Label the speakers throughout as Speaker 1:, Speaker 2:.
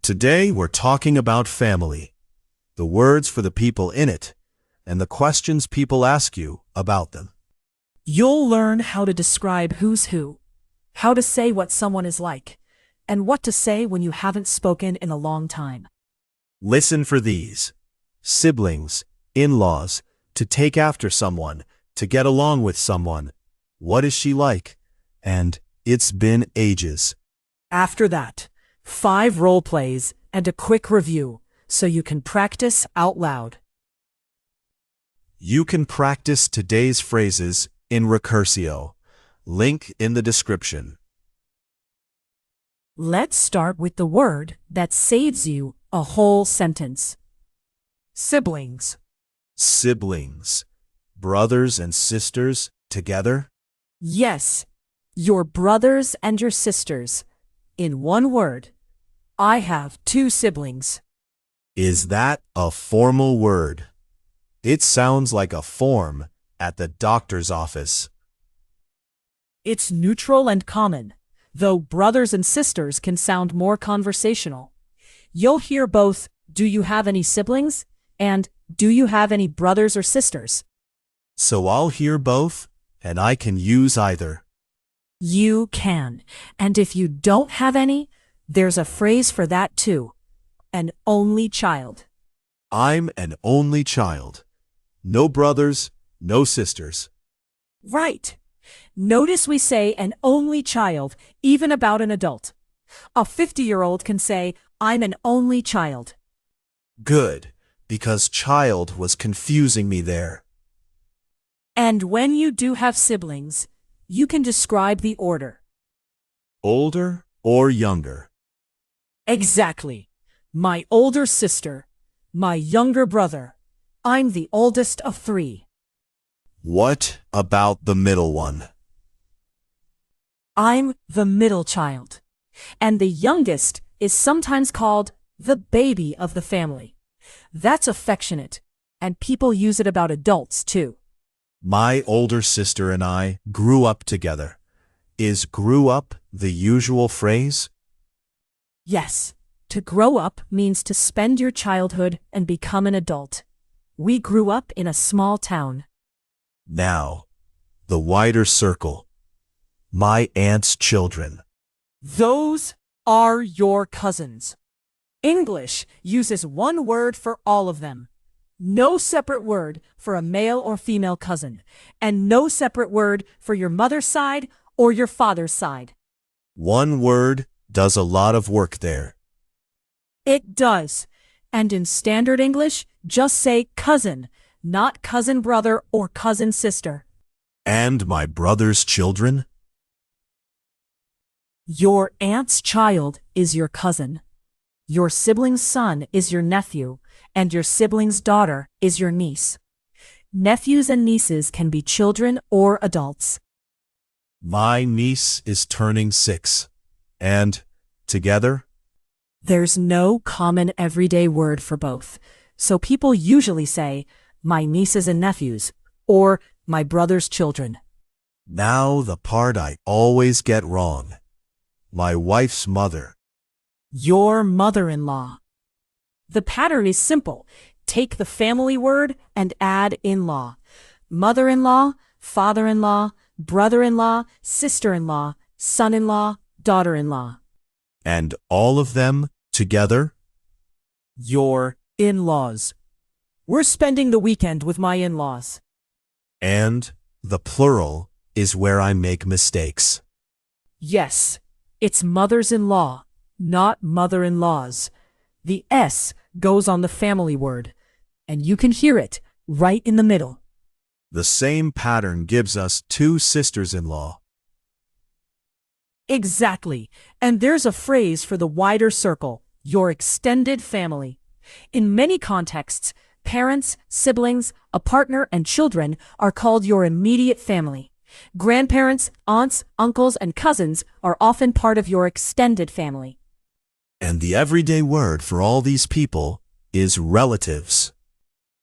Speaker 1: Today we're talking about family, the words for the people in it, and the questions people ask you about them.
Speaker 2: You'll learn how to describe who's who, how to say what someone is like, and what to say when you haven't spoken in a long time.
Speaker 1: Listen for these: siblings, in-laws, to take after someone, to get along with someone, what is she like, and it's been ages.
Speaker 2: After that, 5 role plays and a quick review, so you can practice out loud.
Speaker 1: You can practice today's phrases in Recursio. Link in the description.
Speaker 2: Let's start with the word that saves you a whole sentence. Siblings.
Speaker 1: Siblings. Brothers and sisters together?
Speaker 2: Yes, your brothers and your sisters. In one word, I have 2 siblings.
Speaker 1: Is that a formal word? It sounds like a form at the doctor's office.
Speaker 2: It's neutral and common, though brothers and sisters can sound more conversational. You'll hear both, "Do you have any siblings?" and "Do you have any brothers or sisters?"
Speaker 1: So I'll hear both, and I can use either.
Speaker 2: You can, and if you don't have any, there's a phrase for that too. An only child.
Speaker 1: I'm an only child. No brothers, no sisters.
Speaker 2: Right. Notice we say an only child, even about an adult. A 50-year-old can say, "I'm an only child."
Speaker 1: Good, because child was confusing me there.
Speaker 2: And when you do have siblings, you can describe the order.
Speaker 1: Older or younger?
Speaker 2: Exactly. My older sister, my younger brother. I'm the oldest of 3.
Speaker 1: What about the middle one?
Speaker 2: I'm the middle child. And the youngest is sometimes called the baby of the family. That's affectionate, and people use it about adults too.
Speaker 1: My older sister and I grew up together. Is grew up the usual phrase?
Speaker 2: Yes, to grow up means to spend your childhood and become an adult. We grew up in a small town.
Speaker 1: Now, the wider circle. My aunt's children.
Speaker 2: Those are your cousins. English uses one word for all of them. No separate word for a male or female cousin, and no separate word for your mother's side or your father's side.
Speaker 1: One word does a lot of work there.
Speaker 2: It does. And in standard English, just say cousin, not cousin brother or cousin sister.
Speaker 1: And my brother's children?
Speaker 2: Your aunt's child is your cousin. Your sibling's son is your nephew, and your sibling's daughter is your niece. Nephews and nieces can be children or adults.
Speaker 1: My niece is turning 6. And together?
Speaker 2: There's no common everyday word for both, so people usually say, my nieces and nephews, or my brother's children.
Speaker 1: Now the part I always get wrong. My wife's mother.
Speaker 2: Your mother-in-law. The pattern is simple. Take the family word and add in-law. Mother-in-law, father-in-law, brother-in-law, sister-in-law, son-in-law, daughter-in-law.
Speaker 1: And all of them together?
Speaker 2: Your in-laws. We're spending the weekend with my in-laws.
Speaker 1: And the plural is where I make mistakes.
Speaker 2: Yes, it's mothers-in-law, not mother-in-laws. The S goes on the family word, and you can hear it right in the middle.
Speaker 1: The same pattern gives us 2 sisters-in-law.
Speaker 2: Exactly, and there's a phrase for the wider circle, your extended family. In many contexts, parents, siblings, a partner, and children are called your immediate family. Grandparents, aunts, uncles, and cousins are often part of your extended family.
Speaker 1: And the everyday word for all these people is relatives.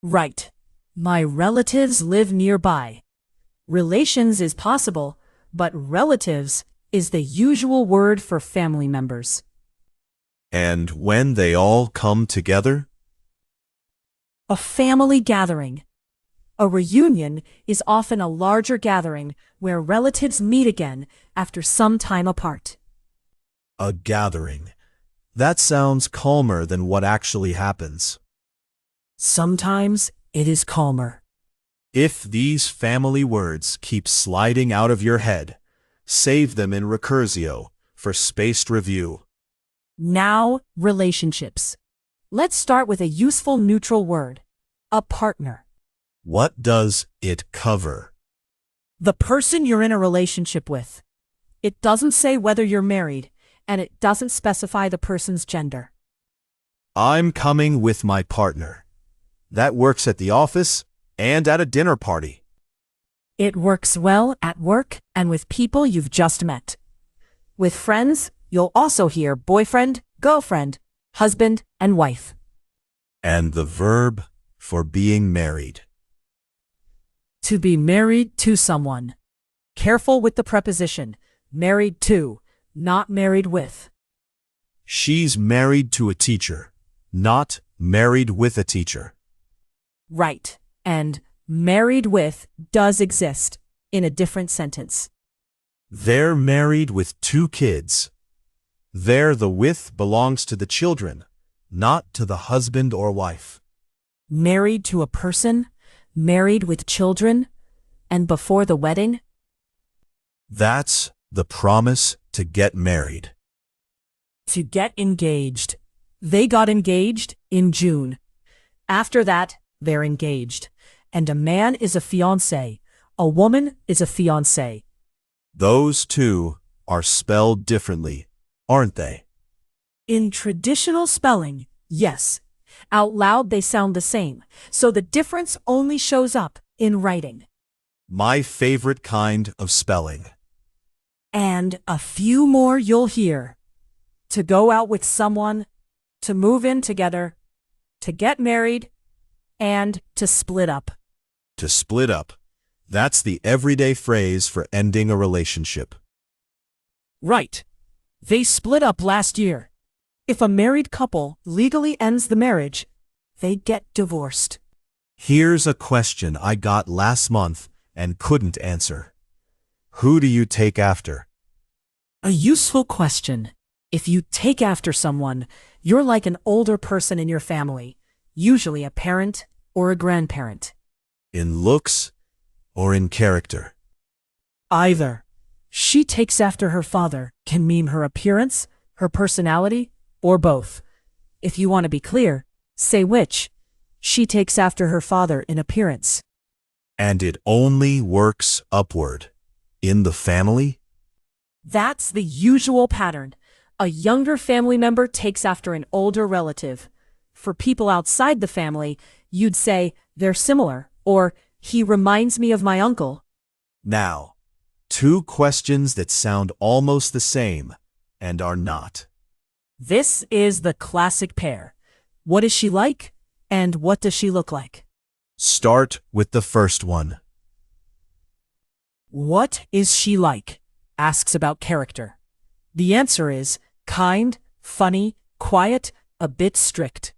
Speaker 2: Right. My relatives live nearby. Relations is possible, but relatives is the usual word for family members.
Speaker 1: And when they all come together?
Speaker 2: A family gathering. A reunion is often a larger gathering where relatives meet again after some time apart.
Speaker 1: A gathering. That sounds calmer than what actually happens.
Speaker 2: Sometimes it is calmer.
Speaker 1: If these family words keep sliding out of your head, save them in Recursio for spaced review.
Speaker 2: Now, relationships. Let's start with a useful neutral word. A partner.
Speaker 1: What does it cover?
Speaker 2: The person you're in a relationship with. It doesn't say whether you're married, and it doesn't specify the person's gender.
Speaker 1: I'm coming with my partner. That works at the office and at a dinner party.
Speaker 2: It works well at work and with people you've just met. With friends, you'll also hear boyfriend, girlfriend, husband, and wife.
Speaker 1: And the verb for being married.
Speaker 2: To be married to someone. Careful with the preposition, married to, not married with.
Speaker 1: She's married to a teacher, not married with a teacher.
Speaker 2: Right, and married with does exist in a different sentence.
Speaker 1: They're married with 2 kids. There the with belongs to the children, not to the husband or wife.
Speaker 2: Married to a person, married with children, and before the wedding?
Speaker 1: That's the promise to get married.
Speaker 2: To get engaged. They got engaged in June. After that, they're engaged. And a man is a fiancé. A woman is a fiancée.
Speaker 1: Those 2 are spelled differently, aren't they?
Speaker 2: In traditional spelling, yes. Out loud, they sound the same. So the difference only shows up in writing.
Speaker 1: My favorite kind of spelling.
Speaker 2: And a few more you'll hear. To go out with someone, to move in together, to get married, and to split up.
Speaker 1: To split up. That's the everyday phrase for ending a relationship.
Speaker 2: Right. They split up last year. If a married couple legally ends the marriage, they get divorced.
Speaker 1: Here's a question I got last month and couldn't answer. Who do you take after?
Speaker 2: A useful question. If you take after someone, you're like an older person in your family, usually a parent or a grandparent.
Speaker 1: In looks or in character?
Speaker 2: Either. She takes after her father can mean her appearance, her personality, or both. If you want to be clear, say which. She takes after her father in appearance.
Speaker 1: And it only works upward. In the family?
Speaker 2: That's the usual pattern. A younger family member takes after an older relative. For people outside the family, you'd say they're similar, or he reminds me of my uncle.
Speaker 1: Now, 2 questions that sound almost the same and are not.
Speaker 2: This is the classic pair. What is she like? And what does she look like?
Speaker 1: Start with the first one.
Speaker 2: What is she like? Asks about character. The answer is kind, funny, quiet, a bit strict.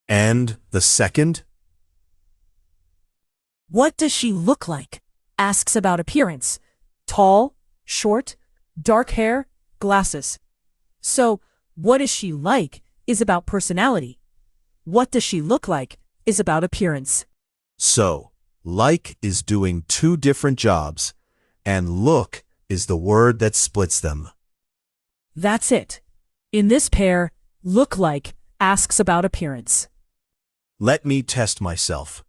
Speaker 1: And the second?
Speaker 2: What does she look like? Asks about appearance. Tall, short, dark hair, glasses. So, what is she like is about personality. What does she look like is about appearance.
Speaker 1: So, like is doing 2 different jobs, and look is the word that splits them.
Speaker 2: That's it. In this pair, look like asks about appearance.
Speaker 1: Let me test myself.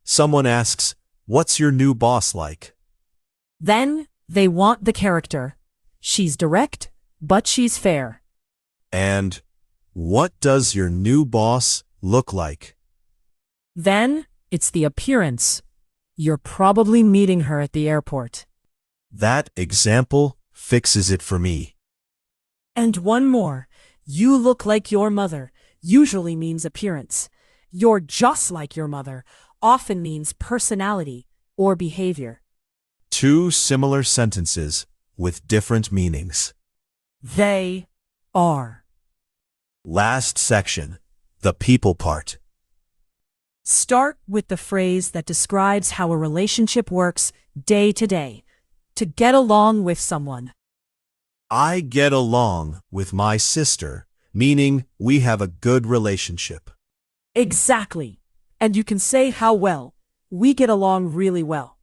Speaker 1: Someone asks, "What's your new boss like?"
Speaker 2: Then they want the character. She's direct, but she's fair.
Speaker 1: And what does your new boss look like?
Speaker 2: Then it's the appearance. You're probably meeting her at the airport.
Speaker 1: That example fixes it for me.
Speaker 2: And one more. You look like your mother usually means appearance. You're just like your mother often means personality or behavior.
Speaker 1: 2 similar sentences with different meanings.
Speaker 2: They are.
Speaker 1: Last section, the people part.
Speaker 2: Start with the phrase that describes how a relationship works day to day. To get along with someone.
Speaker 1: I get along with my sister, meaning we have a good relationship.
Speaker 2: Exactly. And you can say how well. We get along really well.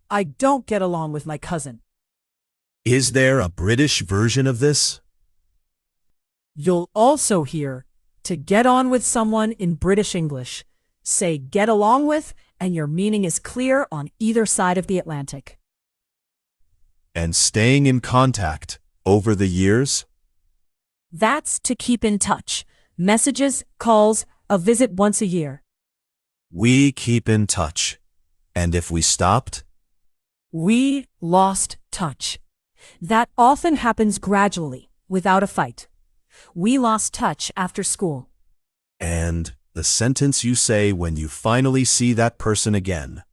Speaker 2: I don't get along with my cousin.
Speaker 1: Is there a British version of this?
Speaker 2: You'll also hear to get on with someone in British English. Say get along with, and your meaning is clear on either side of the Atlantic.
Speaker 1: And staying in contact over the years?
Speaker 2: That's to keep in touch. Messages, calls, a visit once a year.
Speaker 1: We keep in touch. And if we stopped?
Speaker 2: We lost touch. That often happens gradually, without a fight. We lost touch after school.
Speaker 1: And the sentence you say when you finally see that person again.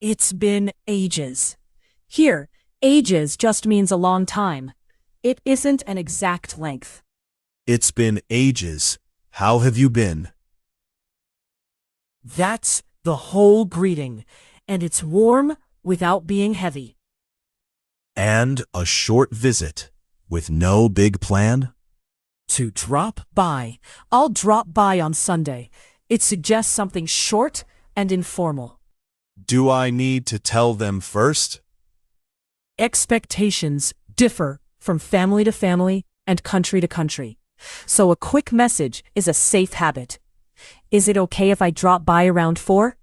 Speaker 2: It's been ages. Here, ages just means a long time. It isn't an exact length.
Speaker 1: It's been ages. How have you been?
Speaker 2: That's the whole greeting, and it's warm without being heavy.
Speaker 1: And a short visit with no big plan?
Speaker 2: To drop by. I'll drop by on Sunday. It suggests something short and informal.
Speaker 1: Do I need to tell them first?
Speaker 2: Expectations differ from family to family and country to country. So a quick message is a safe habit. Is it okay if I drop by around 4?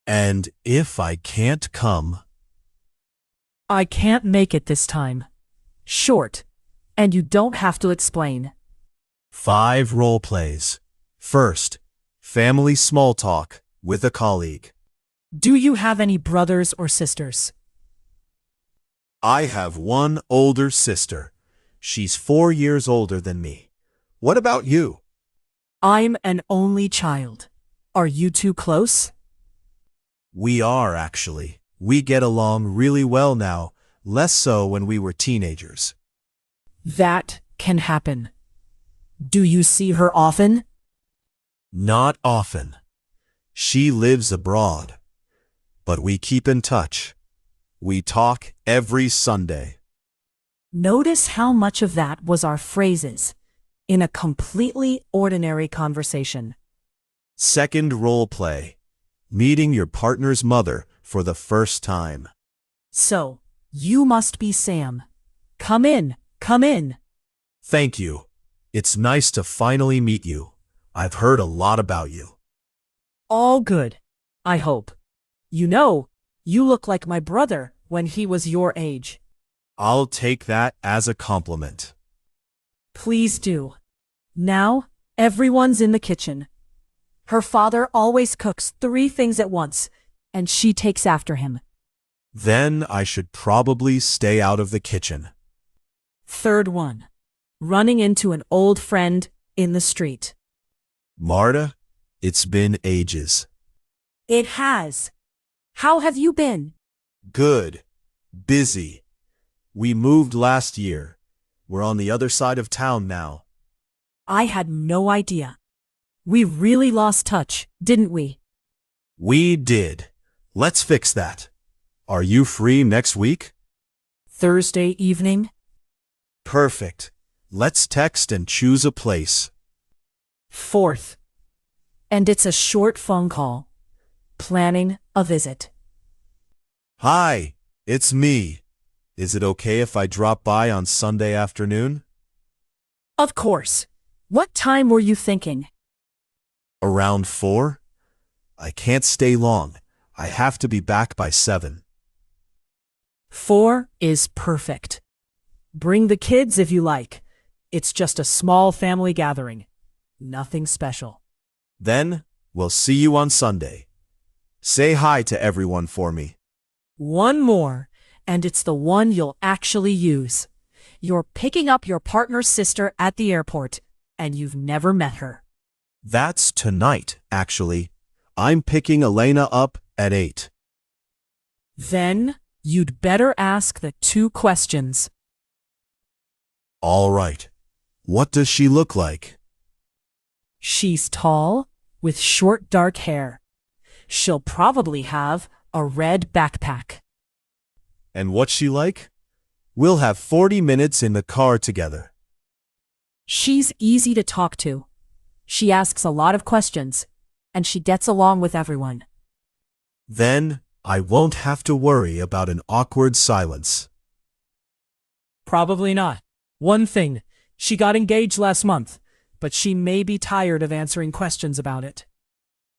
Speaker 1: And if I can't come?
Speaker 2: I can't make it this time. Short. And you don't have to explain.
Speaker 1: 5 role plays. First, family small talk with a colleague.
Speaker 2: Do you have any brothers or sisters?
Speaker 1: I have one older sister. She's 4 years older than me. What about you?
Speaker 2: I'm an only child. Are you two close?
Speaker 1: We are, actually. We get along really well now, less so when we were teenagers.
Speaker 2: That can happen. Do you see her often?
Speaker 1: Not often. She lives abroad. But we keep in touch. We talk every Sunday.
Speaker 2: Notice how much of that was our phrases in a completely ordinary conversation.
Speaker 1: Second role play. Meeting your partner's mother for the first time.
Speaker 2: So, you must be Sam. Come in, come in.
Speaker 1: Thank you. It's nice to finally meet you. I've heard a lot about you.
Speaker 2: All good, I hope. You know, you look like my brother when he was your age.
Speaker 1: I'll take that as a compliment.
Speaker 2: Please do. Now, everyone's in the kitchen. Her father always cooks 3 things at once, and she takes after him.
Speaker 1: Then I should probably stay out of the kitchen.
Speaker 2: Third one. Running into an old friend in the street.
Speaker 1: Marta, it's been ages.
Speaker 2: It has. How have you been?
Speaker 1: Good. Busy. We moved last year. We're on the other side of town now.
Speaker 2: I had no idea. We really lost touch, didn't we?
Speaker 1: We did. Let's fix that. Are you free next week?
Speaker 2: Thursday evening?
Speaker 1: Perfect. Let's text and choose a place.
Speaker 2: Fourth. And it's a short phone call. Planning a visit.
Speaker 1: Hi, it's me. Is it okay if I drop by on Sunday afternoon?
Speaker 2: Of course. What time were you thinking?
Speaker 1: Around 4? I can't stay long. I have to be back by 7.
Speaker 2: 4 is perfect. Bring the kids if you like. It's just a small family gathering. Nothing special.
Speaker 1: Then, we'll see you on Sunday. Say hi to everyone for me.
Speaker 2: One more, and it's the one you'll actually use. You're picking up your partner's sister at the airport, and you've never met her.
Speaker 1: That's tonight, actually. I'm picking Elena up at 8.
Speaker 2: Then, you'd better ask the 2 questions.
Speaker 1: All right. What does she look like?
Speaker 2: She's tall, with short dark hair. She'll probably have a red backpack.
Speaker 1: And what's she like? We'll have 40 minutes in the car together.
Speaker 2: She's easy to talk to. She asks a lot of questions, and she gets along with everyone.
Speaker 1: Then I won't have to worry about an awkward silence.
Speaker 2: Probably not. One thing, she got engaged last month, but she may be tired of answering questions about it.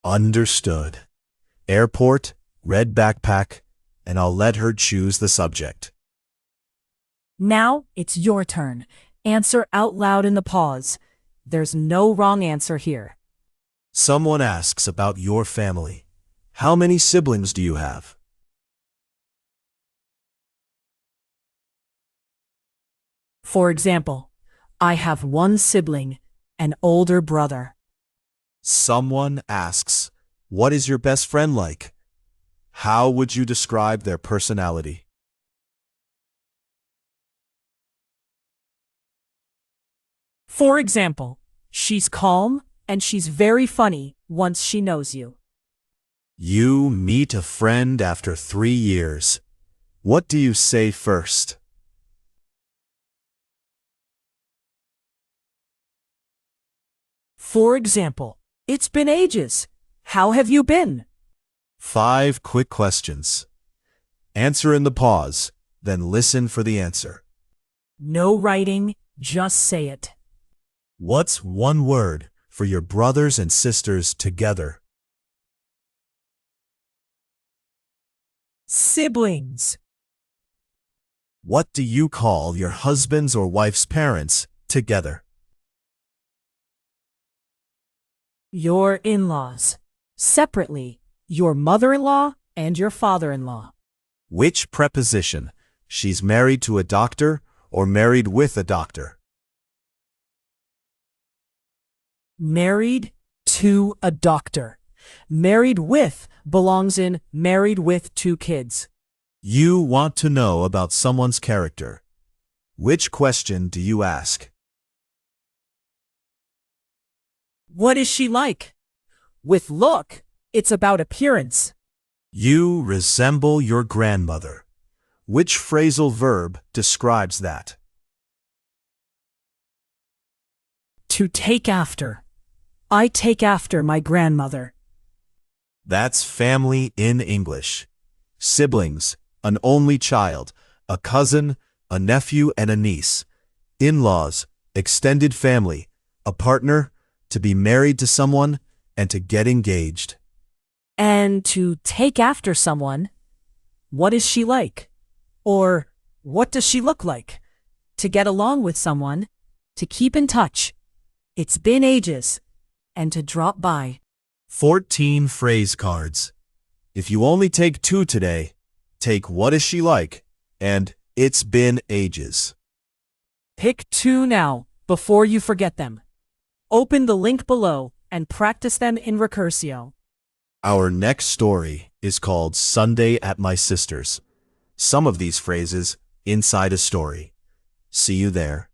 Speaker 1: Understood. Airport, red backpack, and I'll let her choose the subject.
Speaker 2: Now it's your turn. Answer out loud in the pause. There's no wrong answer here.
Speaker 1: Someone asks about your family. How many siblings do you have?
Speaker 2: For example, I have one sibling, an older brother.
Speaker 1: Someone asks, what is your best friend like? How would you describe their personality?
Speaker 2: For example, she's calm and she's very funny once she knows you.
Speaker 1: You meet a friend after 3 years. What do you say first?
Speaker 2: For example, it's been ages. How have you been?
Speaker 1: 5 quick questions. Answer in the pause, then listen for the answer.
Speaker 2: No writing, just say it.
Speaker 1: What's one word for your brothers and sisters together?
Speaker 2: Siblings.
Speaker 1: What do you call your husband's or wife's parents together?
Speaker 2: Your in-laws. Separately, your mother-in-law and your father-in-law.
Speaker 1: Which preposition? She's married to a doctor or married with a doctor?
Speaker 2: Married to a doctor. Married with belongs in married with 2 kids.
Speaker 1: You want to know about someone's character. Which question do you ask?
Speaker 2: What is she like? With look, it's about appearance.
Speaker 1: You resemble your grandmother. Which phrasal verb describes that?
Speaker 2: To take after. I take after my grandmother.
Speaker 1: That's family in English. Siblings, an only child, a cousin, a nephew and a niece. In-laws, extended family, a partner, to be married to someone, and to get engaged.
Speaker 2: And to take after someone, what is she like? Or what does she look like? To get along with someone, to keep in touch. It's been ages. And to drop by.
Speaker 1: 14 phrase cards. If you only take 2 today, take what is she like and it's been ages.
Speaker 2: Pick 2 now, before you forget them. Open the link below and practice them in Recursio.
Speaker 1: Our next story is called Sunday at My Sister's. Some of these phrases inside a story. See you there.